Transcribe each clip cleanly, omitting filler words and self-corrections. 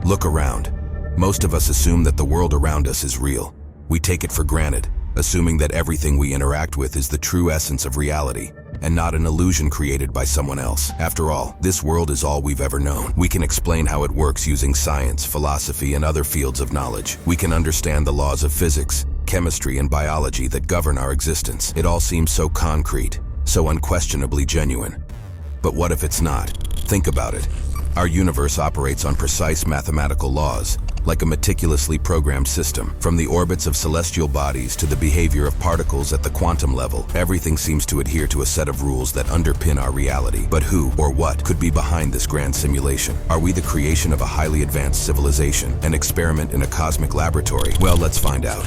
Look around. Most of us assume that the world around us is real. We take it for granted, assuming that everything we interact with is the true essence of reality, and not an illusion created by someone else. After all, this world is all we've ever known. We can explain how it works using science, philosophy, and other fields of knowledge. We can understand the laws of physics, chemistry, and biology that govern our existence. It all seems so concrete, so unquestionably genuine. But what if it's not? Think about it. Our universe operates on precise mathematical laws, like a meticulously programmed system. From the orbits of celestial bodies to the behavior of particles at the quantum level, everything seems to adhere to a set of rules that underpin our reality. But who or what could be behind this grand simulation? Are we the creation of a highly advanced civilization, an experiment in a cosmic laboratory? Well, let's find out.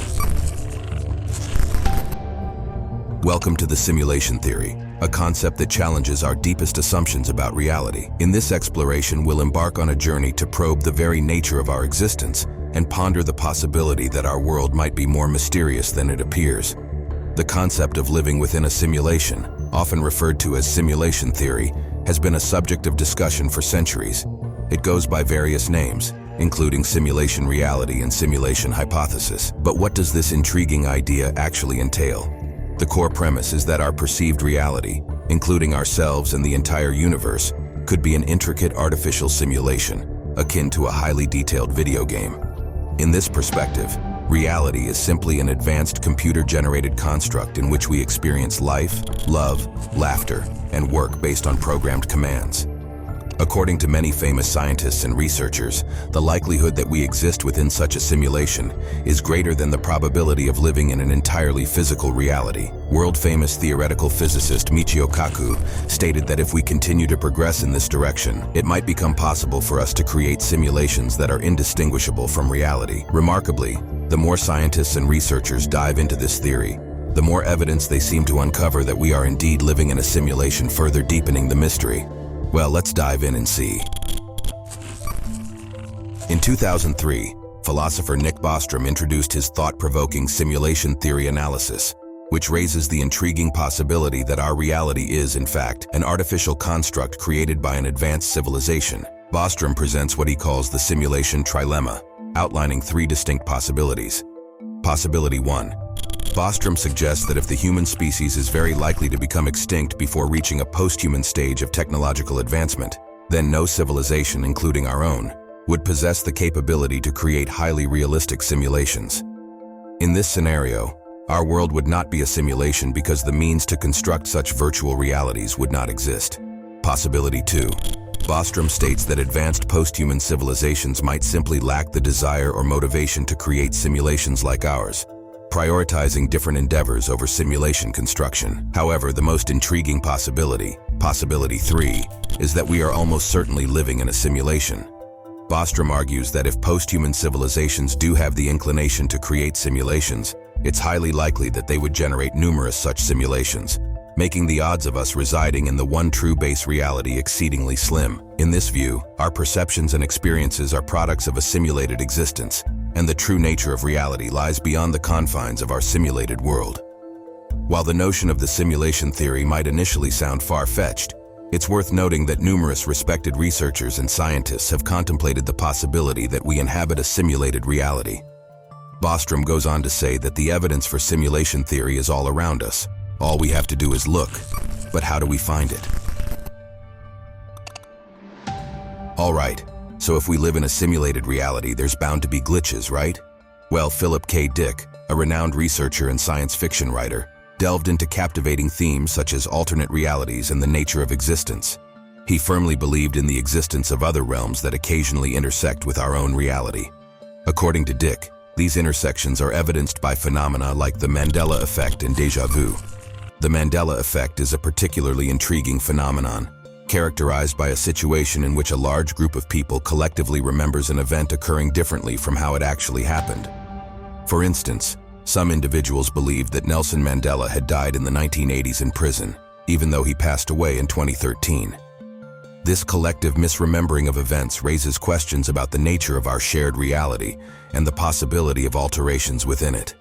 Welcome to the simulation theory, a concept that challenges our deepest assumptions about reality. In this exploration, we'll embark on a journey to probe the very nature of our existence and ponder the possibility that our world might be more mysterious than it appears. The concept of living within a simulation, often referred to as simulation theory, has been a subject of discussion for centuries. It goes by various names, including simulation reality and simulation hypothesis. But what does this intriguing idea actually entail? The core premise is that our perceived reality, including ourselves and the entire universe, could be an intricate artificial simulation, akin to a highly detailed video game. In this perspective, reality is simply an advanced computer-generated construct in which we experience life, love, laughter, and work based on programmed commands. According to many famous scientists and researchers, the likelihood that we exist within such a simulation is greater than the probability of living in an entirely physical reality. World-famous theoretical physicist Michio Kaku stated that if we continue to progress in this direction, it might become possible for us to create simulations that are indistinguishable from reality. Remarkably, the more scientists and researchers dive into this theory, the more evidence they seem to uncover that we are indeed living in a simulation, further deepening the mystery. Well, let's dive in and see. In 2003, philosopher Nick Bostrom introduced his thought-provoking simulation theory analysis, which raises the intriguing possibility that our reality is, in fact, an artificial construct created by an advanced civilization. Bostrom presents what he calls the simulation trilemma, outlining three distinct possibilities. Possibility 1. Bostrom suggests that if the human species is very likely to become extinct before reaching a post-human stage of technological advancement, then no civilization, including our own, would possess the capability to create highly realistic simulations. In this scenario, our world would not be a simulation because the means to construct such virtual realities would not exist. Possibility 2. Bostrom states that advanced post-human civilizations might simply lack the desire or motivation to create simulations like ours, prioritizing different endeavors over simulation construction. However, the most intriguing possibility, Possibility 3, is that we are almost certainly living in a simulation. Bostrom argues that if post-human civilizations do have the inclination to create simulations, it's highly likely that they would generate numerous such simulations, making the odds of us residing in the one true base reality exceedingly slim. In this view, our perceptions and experiences are products of a simulated existence, and the true nature of reality lies beyond the confines of our simulated world. While the notion of the simulation theory might initially sound far-fetched, it's worth noting that numerous respected researchers and scientists have contemplated the possibility that we inhabit a simulated reality. Bostrom goes on to say that the evidence for simulation theory is all around us. All we have to do is look. But how do we find it? All right. So if we live in a simulated reality, there's bound to be glitches, right? Well, Philip K. Dick, a renowned researcher and science fiction writer, delved into captivating themes such as alternate realities and the nature of existence. He firmly believed in the existence of other realms that occasionally intersect with our own reality. According to Dick, these intersections are evidenced by phenomena like the Mandela effect and déjà vu. The Mandela effect is a particularly intriguing phenomenon, characterized by a situation in which a large group of people collectively remembers an event occurring differently from how it actually happened. For instance, some individuals believed that Nelson Mandela had died in the 1980s in prison, even though he passed away in 2013. This collective misremembering of events raises questions about the nature of our shared reality and the possibility of alterations within it.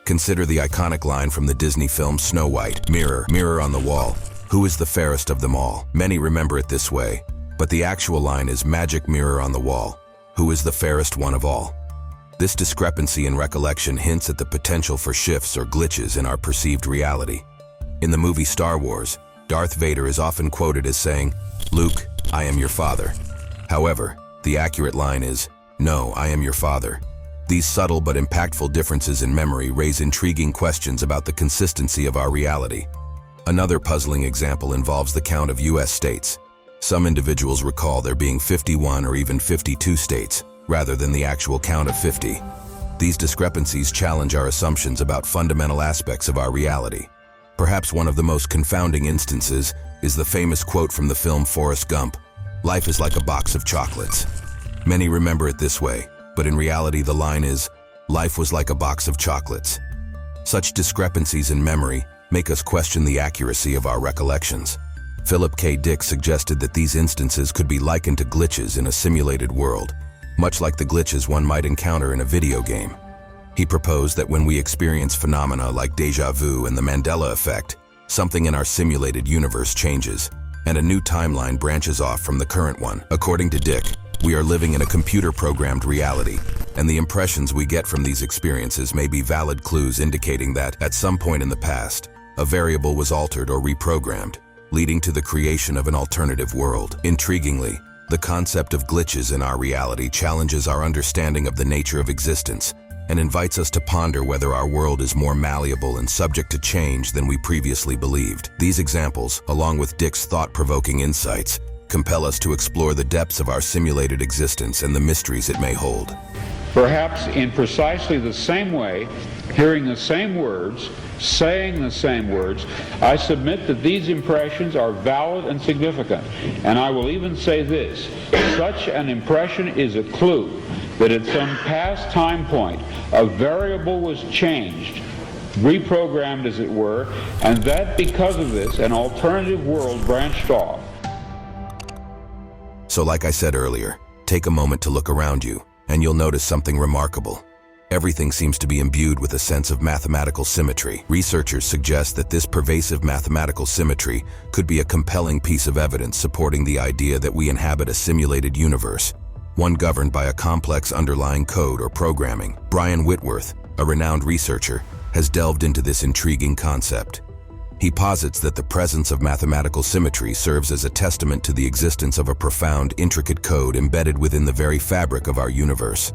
Consider the iconic line from the Disney film Snow White, "Mirror, mirror on the wall, who is the fairest of them all?" Many remember it this way, but the actual line is "Magic mirror on the wall, Who is the fairest one of all? This discrepancy in recollection hints at the potential for shifts or glitches in our perceived reality. In the movie Star Wars, Darth Vader is often quoted as saying, "Luke, I am your father." However, the accurate line is, "No, I am your father." These subtle but impactful differences in memory raise intriguing questions about the consistency of our reality. Another puzzling example involves the count of US states. Some individuals recall there being 51 or even 52 states, rather than the actual count of 50. These discrepancies challenge our assumptions about fundamental aspects of our reality. Perhaps one of the most confounding instances is the famous quote from the film Forrest Gump, "Life is like a box of chocolates." Many remember it this way, but in reality the line is, "Life was like a box of chocolates." Such discrepancies in memory make us question the accuracy of our recollections. Philip K. Dick suggested that these instances could be likened to glitches in a simulated world, much like the glitches one might encounter in a video game. He proposed that when we experience phenomena like déjà vu and the Mandela effect, something in our simulated universe changes, and a new timeline branches off from the current one. According to Dick, we are living in a computer-programmed reality, and the impressions we get from these experiences may be valid clues indicating that, at some point in the past, a variable was altered or reprogrammed, leading to the creation of an alternative world. Intriguingly, the concept of glitches in our reality challenges our understanding of the nature of existence and invites us to ponder whether our world is more malleable and subject to change than we previously believed. These examples, along with Dick's thought-provoking insights, compel us to explore the depths of our simulated existence and the mysteries it may hold. Perhaps in precisely the same way, hearing the same words, saying the same words, I submit that these impressions are valid and significant. And I will even say this, such an impression is a clue that at some past time point, a variable was changed, reprogrammed as it were, and that because of this, an alternative world branched off. So like I said earlier, take a moment to look around you, and you'll notice something remarkable. Everything seems to be imbued with a sense of mathematical symmetry. Researchers suggest that this pervasive mathematical symmetry could be a compelling piece of evidence supporting the idea that we inhabit a simulated universe, one governed by a complex underlying code or programming. Brian Whitworth, a renowned researcher, has delved into this intriguing concept. He posits that the presence of mathematical symmetry serves as a testament to the existence of a profound, intricate code embedded within the very fabric of our universe.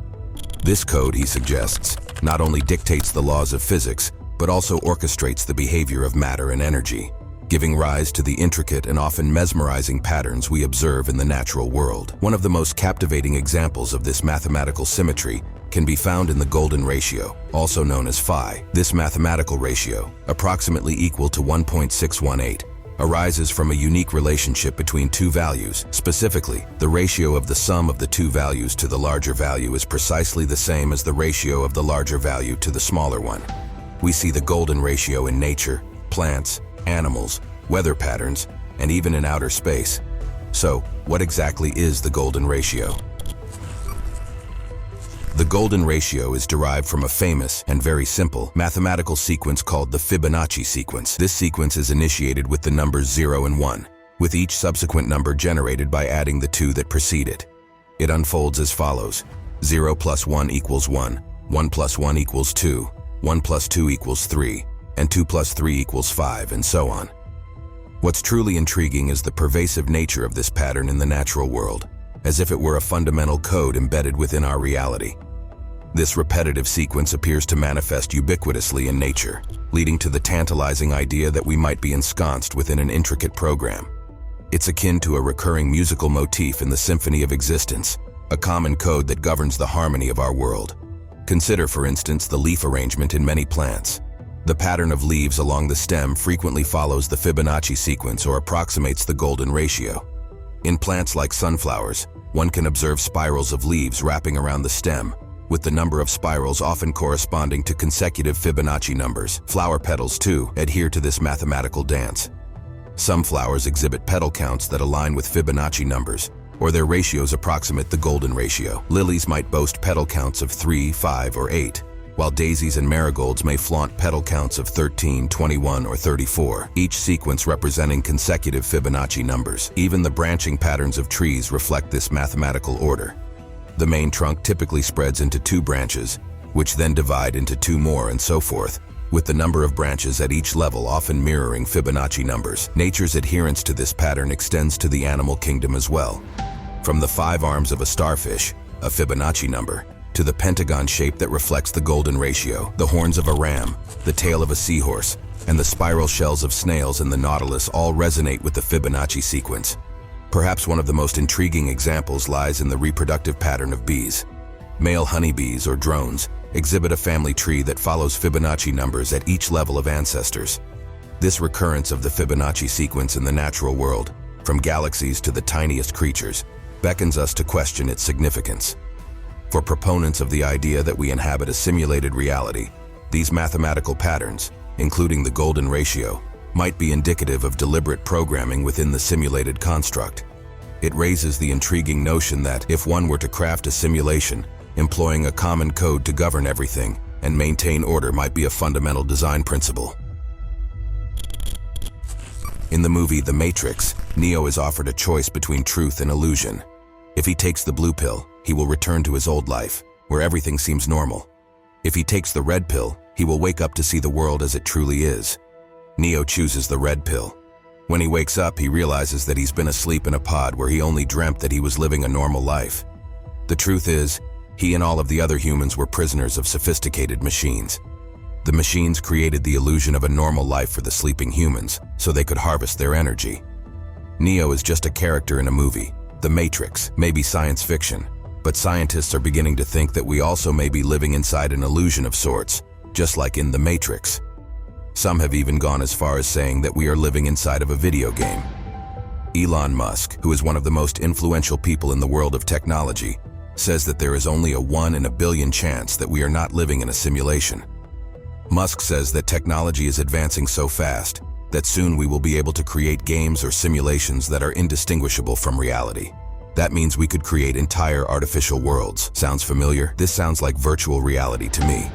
This code, he suggests, not only dictates the laws of physics, but also orchestrates the behavior of matter and energy, giving rise to the intricate and often mesmerizing patterns we observe in the natural world. One of the most captivating examples of this mathematical symmetry can be found in the golden ratio, also known as phi. This mathematical ratio, approximately equal to 1.618, arises from a unique relationship between two values. Specifically, the ratio of the sum of the two values to the larger value is precisely the same as the ratio of the larger value to the smaller one. We see the golden ratio in nature, plants, animals, weather patterns, and even in outer space. So, what exactly is the golden ratio? The golden ratio is derived from a famous and very simple mathematical sequence called the Fibonacci sequence. This sequence is initiated with the numbers 0 and 1, with each subsequent number generated by adding the two that precede it. It unfolds as follows: 0 plus 1 equals 1, 1 plus 1 equals 2, 1 plus 2 equals 3, and 2 plus 3 equals 5, and so on. What's truly intriguing is the pervasive nature of this pattern in the natural world, as if it were a fundamental code embedded within our reality. This repetitive sequence appears to manifest ubiquitously in nature, leading to the tantalizing idea that we might be ensconced within an intricate program. It's akin to a recurring musical motif in the symphony of existence, a common code that governs the harmony of our world. Consider, for instance, the leaf arrangement in many plants. The pattern of leaves along the stem frequently follows the Fibonacci sequence or approximates the golden ratio. In plants like sunflowers, one can observe spirals of leaves wrapping around the stem, with the number of spirals often corresponding to consecutive Fibonacci numbers. Flower petals, too, adhere to this mathematical dance. Some flowers exhibit petal counts that align with Fibonacci numbers, or their ratios approximate the golden ratio. Lilies might boast petal counts of 3, 5, or 8, while daisies and marigolds may flaunt petal counts of 13, 21, or 34, each sequence representing consecutive Fibonacci numbers. Even the branching patterns of trees reflect this mathematical order. The main trunk typically spreads into 2 branches, which then divide into 2 more and so forth, with the number of branches at each level often mirroring Fibonacci numbers. Nature's adherence to this pattern extends to the animal kingdom as well. From the 5 arms of a starfish, a Fibonacci number, to the pentagon shape that reflects the golden ratio, the horns of a ram, the tail of a seahorse, and the spiral shells of snails in the nautilus all resonate with the Fibonacci sequence. Perhaps one of the most intriguing examples lies in the reproductive pattern of bees. Male honeybees, or drones, exhibit a family tree that follows Fibonacci numbers at each level of ancestors. This recurrence of the Fibonacci sequence in the natural world, from galaxies to the tiniest creatures, beckons us to question its significance. For proponents of the idea that we inhabit a simulated reality, these mathematical patterns, including the golden ratio, might be indicative of deliberate programming within the simulated construct. It raises the intriguing notion that if one were to craft a simulation, employing a common code to govern everything and maintain order might be a fundamental design principle. In the movie The Matrix, Neo is offered a choice between truth and illusion. If he takes the blue pill, he will return to his old life, where everything seems normal. If he takes the red pill, he will wake up to see the world as it truly is. Neo chooses the red pill. When he wakes up, he realizes that he's been asleep in a pod where he only dreamt that he was living a normal life. The truth is, he and all of the other humans were prisoners of sophisticated machines. The machines created the illusion of a normal life for the sleeping humans, so they could harvest their energy. Neo is just a character in a movie. The Matrix may be science fiction, but scientists are beginning to think that we also may be living inside an illusion of sorts, just like in The Matrix. Some have even gone as far as saying that we are living inside of a video game. Elon Musk, who is one of the most influential people in the world of technology, says that there is only a 1 in a billion chance that we are not living in a simulation. Musk says that technology is advancing so fast that soon we will be able to create games or simulations that are indistinguishable from reality. That means we could create entire artificial worlds. Sounds familiar? This sounds like virtual reality to me.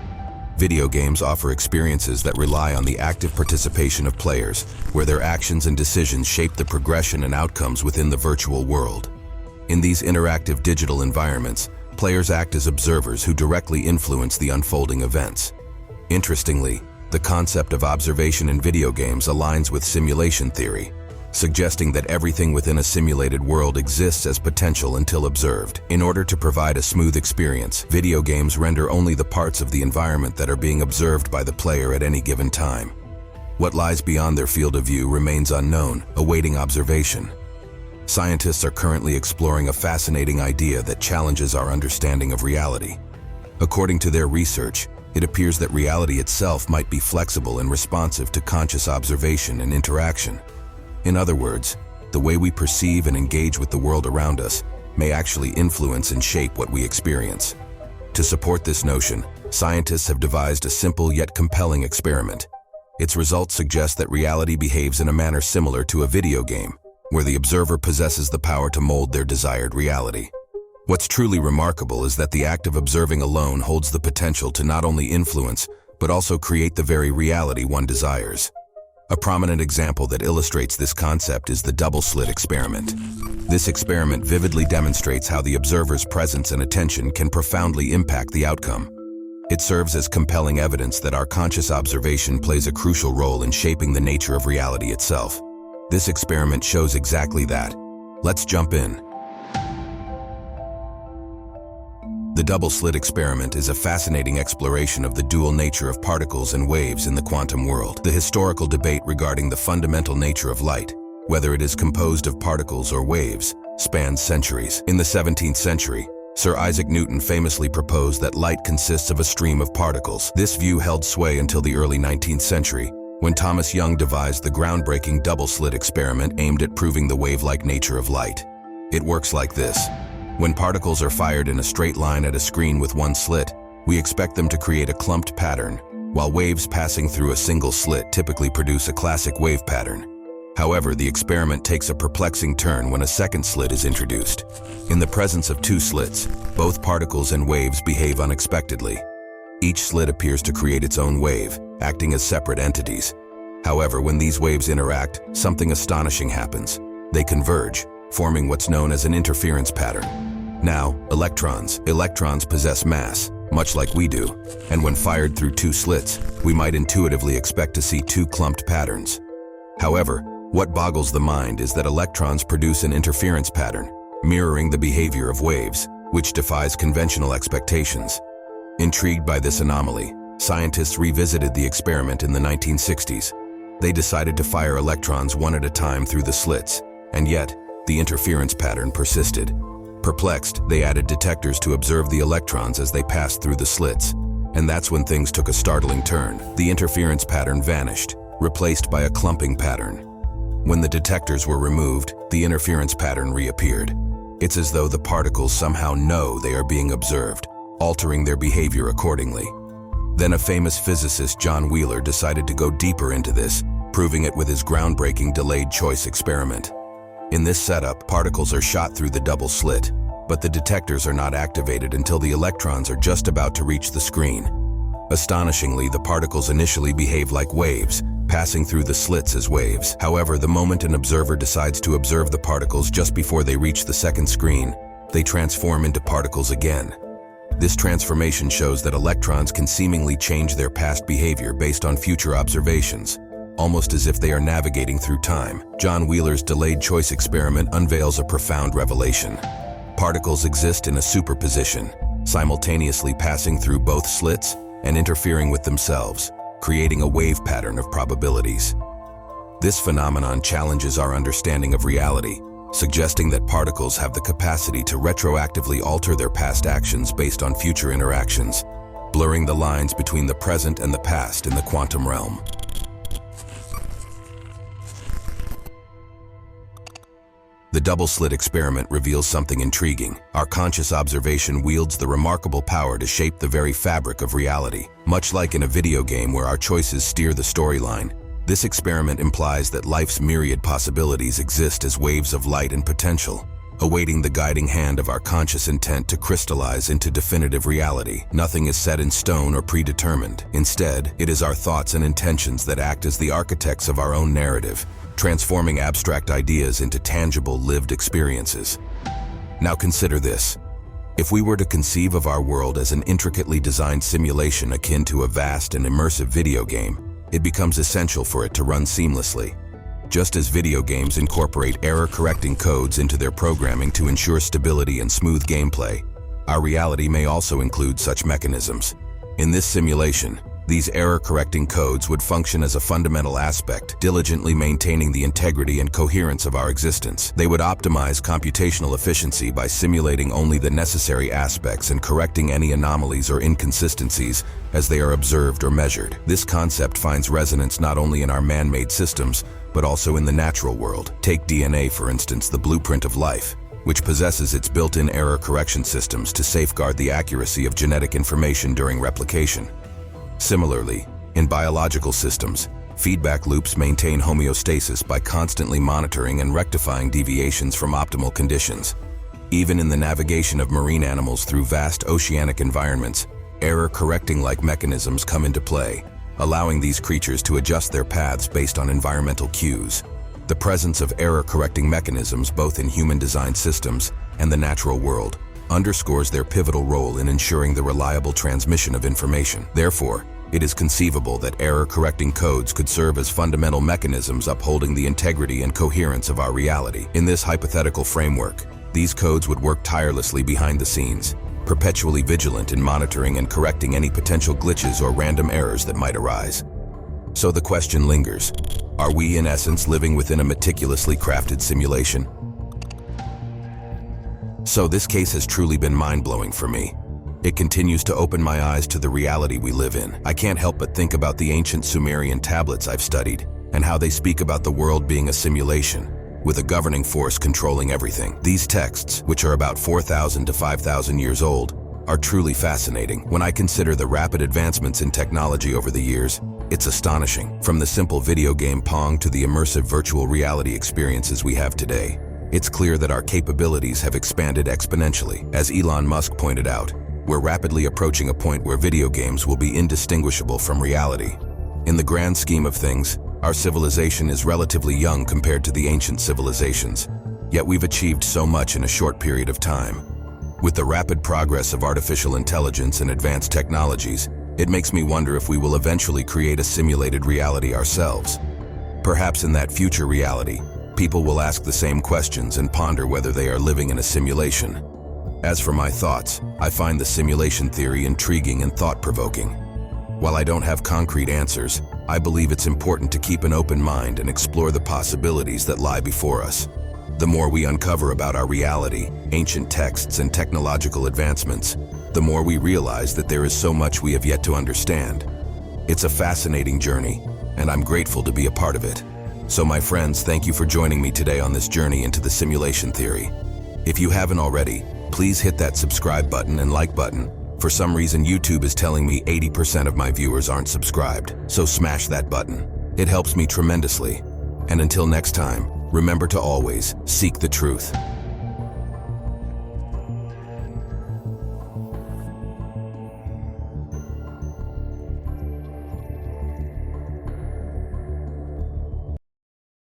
Video games offer experiences that rely on the active participation of players, where their actions and decisions shape the progression and outcomes within the virtual world. In these interactive digital environments, players act as observers who directly influence the unfolding events. Interestingly, the concept of observation in video games aligns with simulation theory, suggesting that everything within a simulated world exists as potential until observed. In order to provide a smooth experience, video games render only the parts of the environment that are being observed by the player at any given time. What lies beyond their field of view remains unknown, awaiting observation. Scientists are currently exploring a fascinating idea that challenges our understanding of reality. According to their research, it appears that reality itself might be flexible and responsive to conscious observation and interaction. In other words, the way we perceive and engage with the world around us may actually influence and shape what we experience. To support this notion, scientists have devised a simple yet compelling experiment. Its results suggest that reality behaves in a manner similar to a video game, where the observer possesses the power to mold their desired reality. What's truly remarkable is that the act of observing alone holds the potential to not only influence, but also create the very reality one desires. A prominent example that illustrates this concept is the double-slit experiment. This experiment vividly demonstrates how the observer's presence and attention can profoundly impact the outcome. It serves as compelling evidence that our conscious observation plays a crucial role in shaping the nature of reality itself. This experiment shows exactly that. Let's jump in. The double-slit experiment is a fascinating exploration of the dual nature of particles and waves in the quantum world. The historical debate regarding the fundamental nature of light, whether it is composed of particles or waves, spans centuries. In the 17th century, Sir Isaac Newton famously proposed that light consists of a stream of particles. This view held sway until the early 19th century, when Thomas Young devised the groundbreaking double-slit experiment aimed at proving the wave-like nature of light. It works like this. When particles are fired in a straight line at a screen with one slit, we expect them to create a clumped pattern, while waves passing through a single slit typically produce a classic wave pattern. However, the experiment takes a perplexing turn when a second slit is introduced. In the presence of two slits, both particles and waves behave unexpectedly. Each slit appears to create its own wave, acting as separate entities. However, when these waves interact, something astonishing happens. They converge, forming what's known as an interference pattern. Now, electrons. Electrons possess mass, much like we do, and when fired through two slits, we might intuitively expect to see two clumped patterns. However, what boggles the mind is that electrons produce an interference pattern, mirroring the behavior of waves, which defies conventional expectations. Intrigued by this anomaly, scientists revisited the experiment in the 1960s. They decided to fire electrons one at a time through the slits, and yet, the interference pattern persisted. Perplexed, they added detectors to observe the electrons as they passed through the slits. And that's when things took a startling turn. The interference pattern vanished, replaced by a clumping pattern. When the detectors were removed, the interference pattern reappeared. It's as though the particles somehow know they are being observed, altering their behavior accordingly. Then a famous physicist, John Wheeler, decided to go deeper into this, proving it with his groundbreaking delayed choice experiment. In this setup, particles are shot through the double slit, but the detectors are not activated until the electrons are just about to reach the screen. Astonishingly, the particles initially behave like waves, passing through the slits as waves. However, the moment an observer decides to observe the particles just before they reach the second screen, they transform into particles again. This transformation shows that electrons can seemingly change their past behavior based on future observations, almost as if they are navigating through time. John Wheeler's delayed choice experiment unveils a profound revelation. Particles exist in a superposition, simultaneously passing through both slits and interfering with themselves, creating a wave pattern of probabilities. This phenomenon challenges our understanding of reality, suggesting that particles have the capacity to retroactively alter their past actions based on future interactions, blurring the lines between the present and the past in the quantum realm. The double-slit experiment reveals something intriguing. Our conscious observation wields the remarkable power to shape the very fabric of reality. Much like in a video game where our choices steer the storyline, this experiment implies that life's myriad possibilities exist as waves of light and potential, awaiting the guiding hand of our conscious intent to crystallize into definitive reality. Nothing is set in stone or predetermined. Instead, it is our thoughts and intentions that act as the architects of our own narrative, transforming abstract ideas into tangible, lived experiences. Now consider this. If we were to conceive of our world as an intricately designed simulation akin to a vast and immersive video game, it becomes essential for it to run seamlessly. Just as video games incorporate error-correcting codes into their programming to ensure stability and smooth gameplay, our reality may also include such mechanisms. In this simulation, these error-correcting codes would function as a fundamental aspect, diligently maintaining the integrity and coherence of our existence. They would optimize computational efficiency by simulating only the necessary aspects and correcting any anomalies or inconsistencies as they are observed or measured. This concept finds resonance not only in our man-made systems, but also in the natural world. Take DNA, for instance, the blueprint of life, which possesses its built-in error correction systems to safeguard the accuracy of genetic information during replication. Similarly, in biological systems, feedback loops maintain homeostasis by constantly monitoring and rectifying deviations from optimal conditions. Even in the navigation of marine animals through vast oceanic environments, error-correcting-like mechanisms come into play, allowing these creatures to adjust their paths based on environmental cues. The presence of error-correcting mechanisms both in human-designed systems and the natural world underscores their pivotal role in ensuring the reliable transmission of information. Therefore, it is conceivable that error-correcting codes could serve as fundamental mechanisms upholding the integrity and coherence of our reality. In this hypothetical framework, these codes would work tirelessly behind the scenes, perpetually vigilant in monitoring and correcting any potential glitches or random errors that might arise. So the question lingers: are we in essence living within a meticulously crafted simulation? So this case has truly been mind-blowing for me. It continues to open my eyes to the reality we live in. I can't help but think about the ancient Sumerian tablets I've studied and how they speak about the world being a simulation, with a governing force controlling everything. These texts, which are about 4,000 to 5,000 years old, are truly fascinating. When I consider the rapid advancements in technology over the years, it's astonishing. From the simple video game Pong to the immersive virtual reality experiences we have today, it's clear that our capabilities have expanded exponentially. As Elon Musk pointed out, we're rapidly approaching a point where video games will be indistinguishable from reality. In the grand scheme of things, our civilization is relatively young compared to the ancient civilizations, yet we've achieved so much in a short period of time. With the rapid progress of artificial intelligence and advanced technologies, it makes me wonder if we will eventually create a simulated reality ourselves. Perhaps in that future reality, people will ask the same questions and ponder whether they are living in a simulation. As for my thoughts, I find the simulation theory intriguing and thought-provoking. While I don't have concrete answers, I believe it's important to keep an open mind and explore the possibilities that lie before us. The more we uncover about our reality, ancient texts, and technological advancements, the more we realize that there is so much we have yet to understand. It's a fascinating journey, and I'm grateful to be a part of it. So my friends, thank you for joining me today on this journey into the simulation theory. If you haven't already, please hit that subscribe button and like button. For some reason, YouTube is telling me 80% of my viewers aren't subscribed, so smash that button. It helps me tremendously. And until next time, remember to always seek the truth.